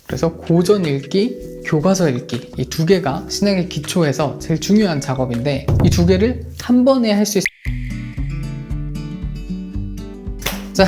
그래서 고전 읽기, 교과서 읽기 이 두 개가 신학의 기초에서 제일 중요한 작업인데 이 두 개를 한 번에 할 수 자,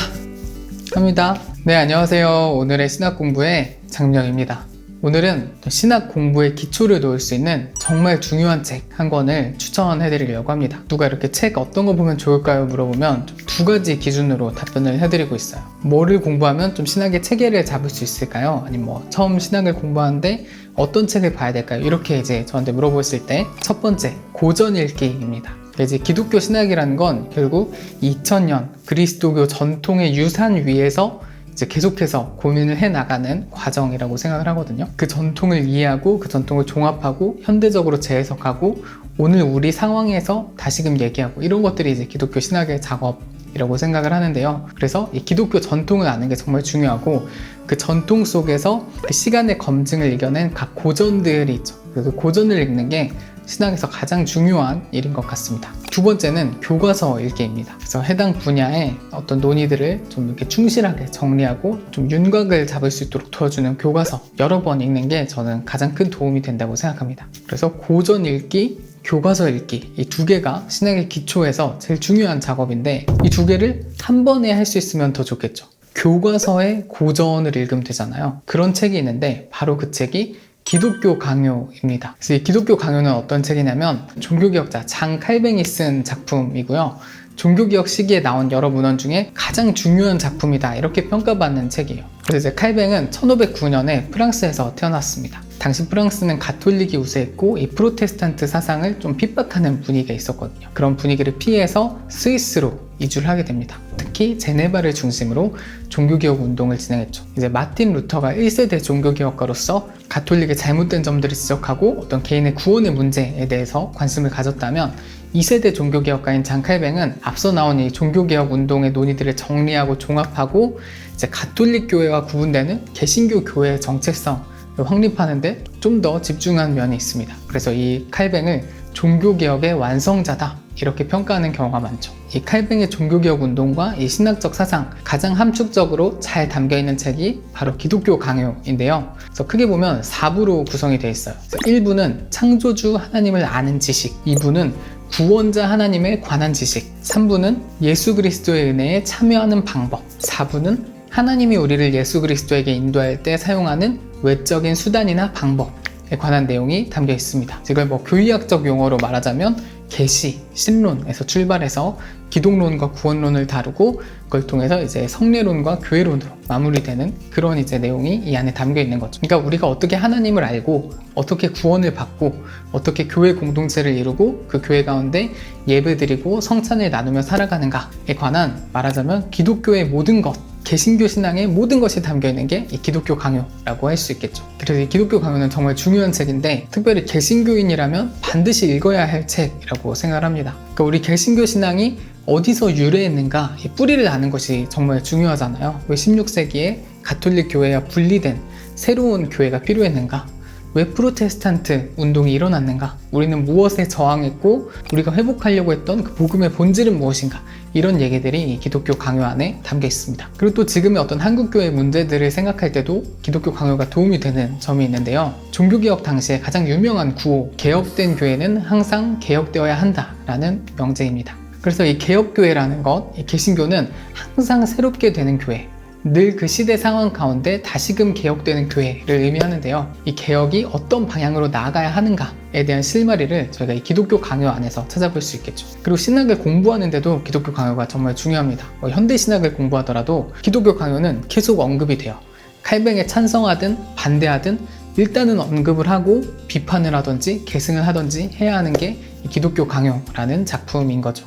갑니다. 네, 안녕하세요. 오늘의 신학 공부의 장명입니다. 오늘은 신학 공부의 기초를 놓을 수 있는 정말 중요한 책 한 권을 추천해 드리려고 합니다. 누가 이렇게 책 어떤 거 보면 좋을까요? 물어보면 두 가지 기준으로 답변을 해드리고 있어요. 뭐를 공부하면 좀 신학의 체계를 잡을 수 있을까요? 아니면 처음 신학을 공부하는데 어떤 책을 봐야 될까요? 이렇게 이제 저한테 물어보셨을 때 첫 번째, 고전 읽기입니다. 이제 기독교 신학이라는 건 결국 2000년 그리스도교 전통의 유산 위에서 이제 계속해서 고민을 해나가는 과정이라고 생각을 하거든요. 그 전통을 이해하고 그 전통을 종합하고 현대적으로 재해석하고 오늘 우리 상황에서 다시금 얘기하고 이런 것들이 이제 기독교 신학의 작업이라고 생각을 하는데요. 그래서 이 기독교 전통을 아는 게 정말 중요하고 그 전통 속에서 그 시간의 검증을 이겨낸 각 고전들이 있죠. 그 고전을 읽는 게 신학에서 가장 중요한 일인 것 같습니다. 두 번째는 교과서 읽기입니다. 그래서 해당 분야의 어떤 논의들을 좀 이렇게 충실하게 정리하고 좀 윤곽을 잡을 수 있도록 도와주는 교과서 여러 번 읽는 게 저는 가장 큰 도움이 된다고 생각합니다. 그래서 고전 읽기, 교과서 읽기 이 두 개가 신학의 기초에서 제일 중요한 작업인데 이 두 개를 한 번에 할 수 있으면 더 좋겠죠. 교과서의 고전을 읽으면 되잖아요. 그런 책이 있는데 바로 그 책이 기독교 강요입니다. 그래서 이 기독교 강요는 어떤 책이냐면 종교개혁자 장 칼뱅이 쓴 작품이고요. 종교개혁 시기에 나온 여러 문헌 중에 가장 중요한 작품이다 이렇게 평가받는 책이에요. 그래서 이제 칼뱅은 1509년에 프랑스에서 태어났습니다. 당시 프랑스는 가톨릭이 우세했고 이 프로테스탄트 사상을 좀 핍박하는 분위기가 있었거든요. 그런 분위기를 피해서 스위스로 이주를 하게 됩니다. 특히 제네바를 중심으로 종교개혁 운동을 진행했죠. 이제 마틴 루터가 1세대 종교개혁가로서 가톨릭의 잘못된 점들을 지적하고 어떤 개인의 구원의 문제에 대해서 관심을 가졌다면 2세대 종교개혁가인 장 칼뱅은 앞서 나온 이 종교개혁 운동의 논의들을 정리하고 종합하고 이제 가톨릭 교회와 구분되는 개신교 교회의 정체성을 확립하는데 좀 더 집중한 면이 있습니다. 그래서 이 칼뱅을 종교개혁의 완성자다 이렇게 평가하는 경우가 많죠. 이 칼뱅의 종교개혁 운동과 이 신학적 사상 가장 함축적으로 잘 담겨있는 책이 바로 기독교 강요인데요. 그래서 크게 보면 4부로 구성이 되어 있어요. 1부는 창조주 하나님을 아는 지식, 2부는 구원자 하나님에 관한 지식, 3부는 예수 그리스도의 은혜에 참여하는 방법, 4부는 하나님이 우리를 예수 그리스도에게 인도할 때 사용하는 외적인 수단이나 방법에 관한 내용이 담겨 있습니다. 이걸 뭐 교의학적 용어로 말하자면 계시, 신론에서 출발해서 기독론과 구원론을 다루고 그걸 통해서 이제 성례론과 교회론으로 마무리되는 그런 이제 내용이 이 안에 담겨 있는 거죠. 그러니까 우리가 어떻게 하나님을 알고 어떻게 구원을 받고 어떻게 교회 공동체를 이루고 그 교회 가운데 예배드리고 성찬을 나누며 살아가는가에 관한 말하자면 기독교의 모든 것, 개신교 신앙의 모든 것이 담겨있는 게 이 기독교 강요라고 할 수 있겠죠. 그래서 이 기독교 강요는 정말 중요한 책인데 특별히 개신교인이라면 반드시 읽어야 할 책이라고 생각을 합니다. 그러니까 우리 개신교 신앙이 어디서 유래했는가 이 뿌리를 아는 것이 정말 중요하잖아요. 왜 16세기에 가톨릭 교회와 분리된 새로운 교회가 필요했는가? 왜 프로테스탄트 운동이 일어났는가? 우리는 무엇에 저항했고 우리가 회복하려고 했던 그 복음의 본질은 무엇인가? 이런 얘기들이 이 기독교 강요 안에 담겨 있습니다. 그리고 또 지금의 어떤 한국교회 문제들을 생각할 때도 기독교 강요가 도움이 되는 점이 있는데요. 종교개혁 당시에 가장 유명한 구호, 개혁된 교회는 항상 개혁되어야 한다라는 명제입니다. 그래서 이 개혁교회라는 것, 이 개신교는 항상 새롭게 되는 교회, 늘 그 시대 상황 가운데 다시금 개혁되는 교회를 의미하는데요. 이 개혁이 어떤 방향으로 나아가야 하는가에 대한 실마리를 저희가 이 기독교 강요 안에서 찾아볼 수 있겠죠. 그리고 신학을 공부하는데도 기독교 강요가 정말 중요합니다. 현대 신학을 공부하더라도 기독교 강요는 계속 언급이 돼요. 칼뱅에 찬성하든 반대하든 일단은 언급을 하고 비판을 하든지 계승을 하든지 해야 하는 게 이 기독교 강요라는 작품인 거죠.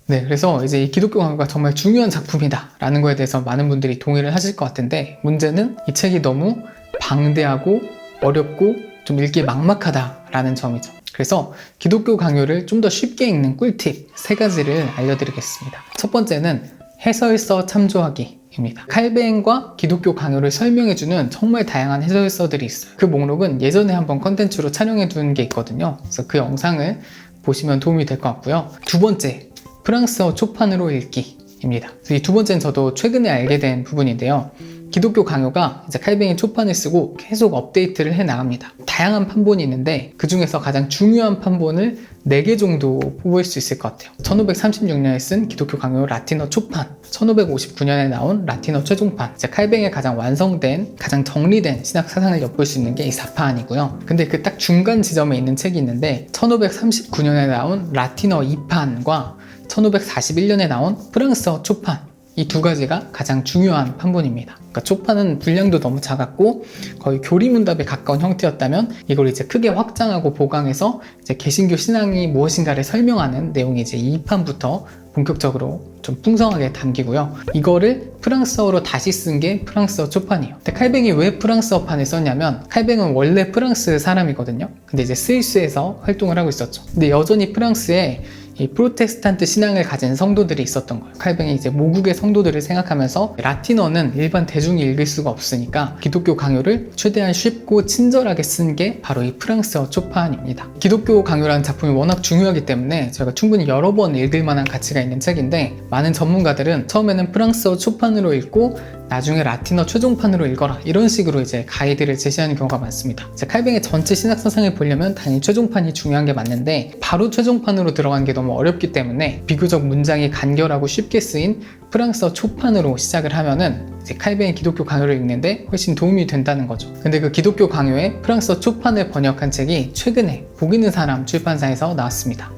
네, 그래서 이제 이 기독교 강요가 정말 중요한 작품이다 라는 거에 대해서 많은 분들이 동의를 하실 것 같은데 문제는 이 책이 너무 방대하고 어렵고 좀 읽기 막막하다 라는 점이죠. 그래서 기독교 강요를 좀 더 쉽게 읽는 꿀팁 3가지를 알려드리겠습니다. 첫 번째는 해설서 참조하기입니다. 칼뱅과 기독교 강요를 설명해주는 정말 다양한 해설서들이 있어요. 그 목록은 예전에 한번 컨텐츠로 촬영해둔 게 있거든요. 그래서 그 영상을 보시면 도움이 될 것 같고요. 두 번째, 프랑스어 초판으로 읽기입니다. 이 두 번째는 저도 최근에 알게 된 부분인데요. 기독교 강요가 이제 칼뱅이 초판을 쓰고 계속 업데이트를 해 나갑니다. 다양한 판본이 있는데 그 중에서 가장 중요한 판본을 4개 정도 뽑을 수 있을 것 같아요. 1536년에 쓴 기독교 강요 라틴어 초판, 1559년에 나온 라틴어 최종판, 이제 칼뱅의 가장 완성된, 가장 정리된 신학 사상을 엿볼 수 있는 게 이 4판이고요. 근데 그 딱 중간 지점에 있는 책이 있는데 1539년에 나온 라틴어 2판과 1541년에 나온 프랑스어 초판, 이 두 가지가 가장 중요한 판본입니다. 그러니까 초판은 분량도 너무 작았고 거의 교리문답에 가까운 형태였다면 이걸 이제 크게 확장하고 보강해서 이제 개신교 신앙이 무엇인가를 설명하는 내용이 이제 2판부터 본격적으로 좀 풍성하게 담기고요. 이거를 프랑스어로 다시 쓴 게 프랑스어 초판이에요. 근데 칼뱅이 왜 프랑스어판을 썼냐면 칼뱅은 원래 프랑스 사람이거든요. 근데 이제 스위스에서 활동을 하고 있었죠. 근데 여전히 프랑스에 이 프로테스탄트 신앙을 가진 성도들이 있었던 거예요. 칼뱅이 이제 모국의 성도들을 생각하면서 라틴어는 일반 대중이 읽을 수가 없으니까 기독교 강요를 최대한 쉽고 친절하게 쓴 게 바로 이 프랑스어 초판입니다. 기독교 강요라는 작품이 워낙 중요하기 때문에 저희가 충분히 여러 번 읽을 만한 가치가 있는 책인데 많은 전문가들은 처음에는 프랑스어 초판으로 읽고 나중에 라틴어 최종판으로 읽어라 이런 식으로 이제 가이드를 제시하는 경우가 많습니다. 이제 칼뱅의 전체 신학 사상을 보려면 당연히 최종판이 중요한 게 맞는데 바로 최종판으로 들어간 게 너무 어렵기 때문에 비교적 문장이 간결하고 쉽게 쓰인 프랑스어 초판으로 시작을 하면은 이제 칼뱅의 기독교 강요를 읽는데 훨씬 도움이 된다는 거죠. 근데 그 기독교 강요의 프랑스어 초판을 번역한 책이 최근에 복 있는 사람 출판사에서 나왔습니다.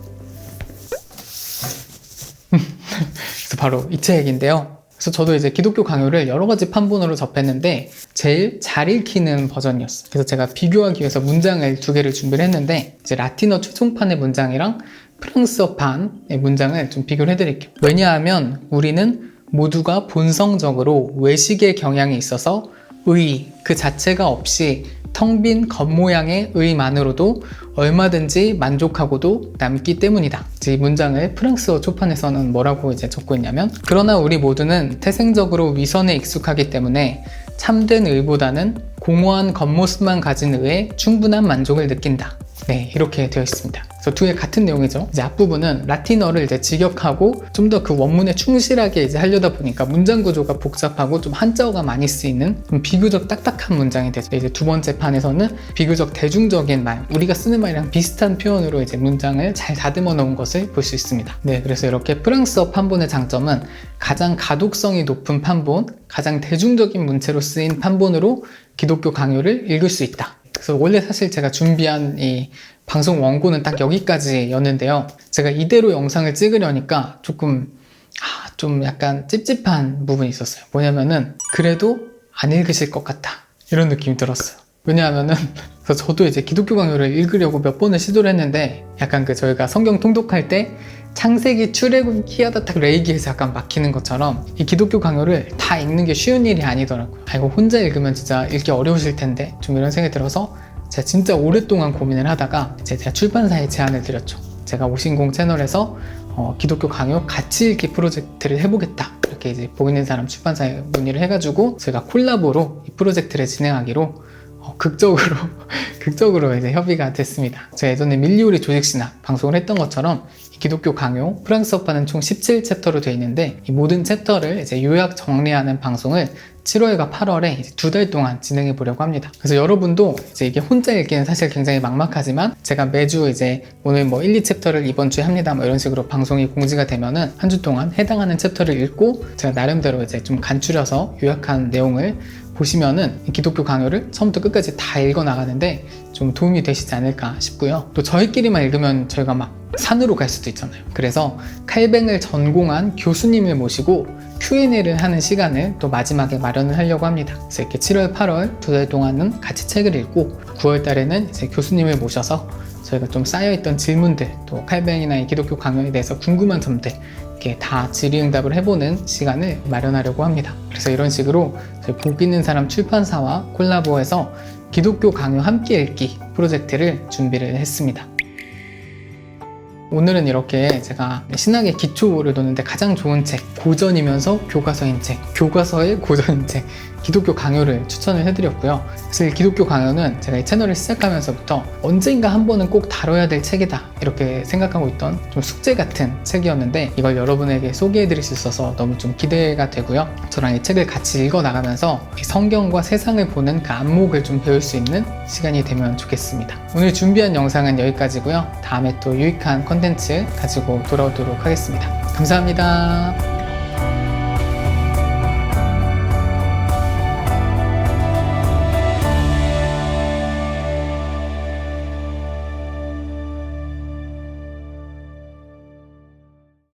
그래서 바로 이 책인데요. 그래서 저도 이제 기독교 강요를 여러 가지 판본으로 접했는데 제일 잘 읽히는 버전이었어요. 그래서 제가 비교하기 위해서 문장을 2개를 준비를 했는데 이제 라틴어 최종판의 문장이랑 프랑스어판의 문장을 좀 비교를 해드릴게요. 왜냐하면 우리는 모두가 본성적으로 외식의 경향이 있어서 의 그 자체가 없이 텅 빈 겉모양의 의만으로도 얼마든지 만족하고도 남기 때문이다. 이 문장을 프랑스어 초판에서는 뭐라고 이제 적고 있냐면 그러나 우리 모두는 태생적으로 위선에 익숙하기 때문에 참된 의보다는 공허한 겉모습만 가진 의에 충분한 만족을 느낀다. 네, 이렇게 되어 있습니다. 그래서 2개 같은 내용이죠. 이제 앞부분은 라틴어를 이제 직역하고 좀 더 그 원문에 충실하게 이제 하려다 보니까 문장 구조가 복잡하고 좀 한자어가 많이 쓰이는 좀 비교적 딱딱한 문장이 되죠. 이제 2번째 판에서는 비교적 대중적인 말, 우리가 쓰는 말이랑 비슷한 표현으로 이제 문장을 잘 다듬어 놓은 것을 볼 수 있습니다. 네, 그래서 이렇게 프랑스어 판본의 장점은 가장 가독성이 높은 판본, 가장 대중적인 문체로 쓰인 판본으로 기독교 강요를 읽을 수 있다. 그래서 원래 사실 제가 준비한 이 방송 원고는 딱 여기까지였는데요. 제가 이대로 영상을 찍으려니까 좀 약간 찝찝한 부분이 있었어요. 뭐냐면은 그래도 안 읽으실 것 같다 이런 느낌이 들었어요. 왜냐하면은 그래서 저도 이제 기독교 강요를 읽으려고 몇 번을 시도를 했는데 약간 그 저희가 성경 통독할 때 창세기, 출애굽기 하다 딱 레위기에서 약간 막히는 것처럼 이 기독교 강요를 다 읽는 게 쉬운 일이 아니더라고요. 이거 혼자 읽으면 진짜 읽기 어려우실 텐데 좀 이런 생각이 들어서 제가 진짜 오랫동안 고민을 하다가 제가 출판사에 제안을 드렸죠. 제가 오신공 채널에서 기독교 강요 같이 읽기 프로젝트를 해보겠다 이렇게 이제 복 있는 사람 출판사에 문의를 해가지고 제가 콜라보로 이 프로젝트를 진행하기로 극적으로 이제 협의가 됐습니다. 제가 예전에 밀리오리 조직신학 방송을 했던 것처럼 이 기독교 강요 프랑스어판은 총 17챕터로 되어 있는데 이 모든 챕터를 이제 요약 정리하는 방송을 7월과 8월에 이제 2달 동안 진행해 보려고 합니다. 그래서 여러분도 이제 이게 혼자 읽기는 사실 굉장히 막막하지만 제가 매주 이제 오늘 뭐 1, 2챕터를 이번 주에 합니다 뭐 이런 식으로 방송이 공지가 되면은 한 주 동안 해당하는 챕터를 읽고 제가 나름대로 이제 좀 간추려서 요약한 내용을 보시면은 기독교 강요를 처음부터 끝까지 다 읽어 나가는데 좀 도움이 되시지 않을까 싶고요. 또 저희끼리만 읽으면 저희가 막 산으로 갈 수도 있잖아요. 그래서 칼뱅을 전공한 교수님을 모시고 Q&A를 하는 시간을 또 마지막에 마련을 하려고 합니다. 그래서 이렇게 7월, 8월 2달 동안은 같이 책을 읽고 9월 달에는 이제 교수님을 모셔서 저희가 좀 쌓여있던 질문들, 또 칼뱅이나 이 기독교 강요에 대해서 궁금한 점들 이렇게 다 질의응답을 해보는 시간을 마련하려고 합니다. 그래서 이런 식으로 저희 복 있는 사람 출판사와 콜라보해서 기독교 강요 함께 읽기 프로젝트를 준비를 했습니다. 오늘은 이렇게 제가 신학의 기초를 놓는데 가장 좋은 책, 고전이면서 교과서인 책, 교과서의 고전인 책, 기독교 강요를 추천을 해드렸고요. 사실 기독교 강요는 제가 이 채널을 시작하면서부터 언젠가 한 번은 꼭 다뤄야 될 책이다 이렇게 생각하고 있던 좀 숙제 같은 책이었는데 이걸 여러분에게 소개해드릴 수 있어서 너무 좀 기대가 되고요. 저랑 이 책을 같이 읽어나가면서 성경과 세상을 보는 그 안목을 좀 배울 수 있는 시간이 되면 좋겠습니다. 오늘 준비한 영상은 여기까지고요. 다음에 또 유익한 컨텐츠 가지고 돌아오도록 하겠습니다. 감사합니다.